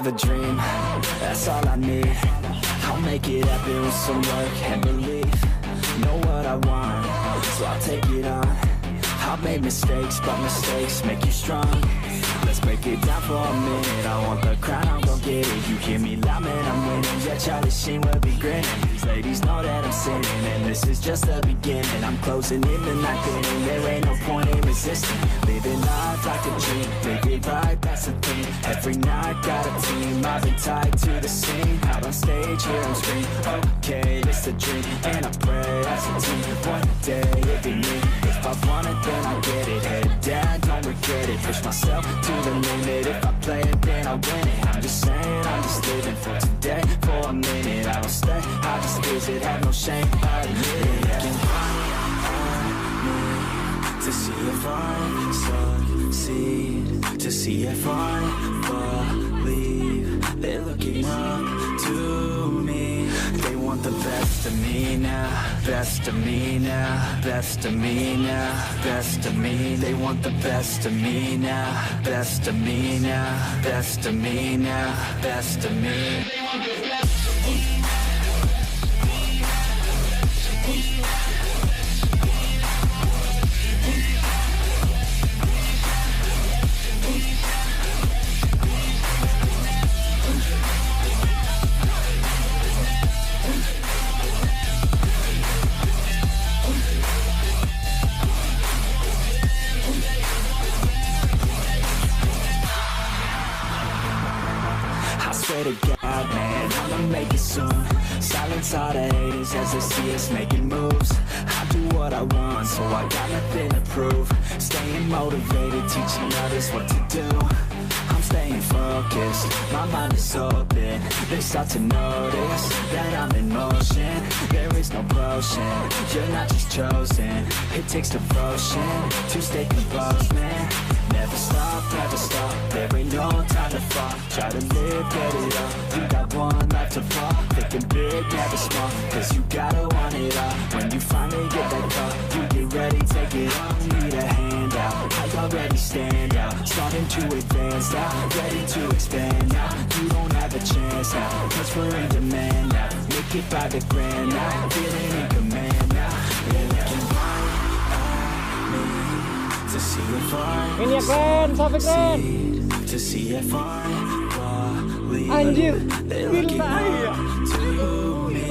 have a dream, that's all I need. I'll make it happen with some work and belief. Know what I want, so I'll take it on. I've made mistakes, but mistakes make you strong. Let's break it down for a minute. I want the crown, I'm gon' get it. You hear me loud, man, I'm winning. Yeah, Charlie Sheen will be grinning. These ladies know that I'm sinning, and this is just the beginning. I'm closing in the night inning. There ain't no point in resisting. Living life like a dream, live it right, that's the thing. Every night got a team, I've been tied to the scene. Out on stage, here on screen. Okay, this a dream, and I pray as a team. One day it'll be me. If I want it, then I get it. Head down, don't regret it. Push myself to the limit. If I play it, then I win it. I'm just saying, I'm just living for today. For a minute, I don't stay, I just visit. Have no shame, I admit it. Looking at me to see if I succeed, to see if I believe. They're looking up to me. They want the best of me now, best of me now, best of me now, best of me. They want the best of me now, best of me now, best of me now, best of me. They want the best of me. To God, man, I'ma make it soon. Silence all the haters as they see us making moves. I do what I want, so I got nothing to prove. Staying motivated, teaching others what to do. I'm staying focused, my mind is open. They start to notice that I'm in motion. There is no potion, you're not just chosen. It takes devotion to stay composed, man. Never stop, there ain't no time to fall. Try to live, get it up, you got one life to fall. Thinking big, never small, cause you gotta want it all. When you finally get that call, you get ready, take it on. Need a handout, I already stand out. Starting to advance now, ready to expand now. You don't have a chance now, cause we're in demand now. Make it by the grand now, feeling in command now. They're looking right at me to see if I succeed, to see if I believe. They're looking up to me.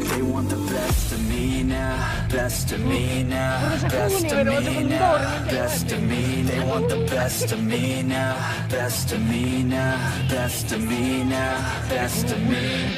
They want the best of me now, best of me now, best of me now, best of me. They want the best of me now, best of me now, best of me now, best of me.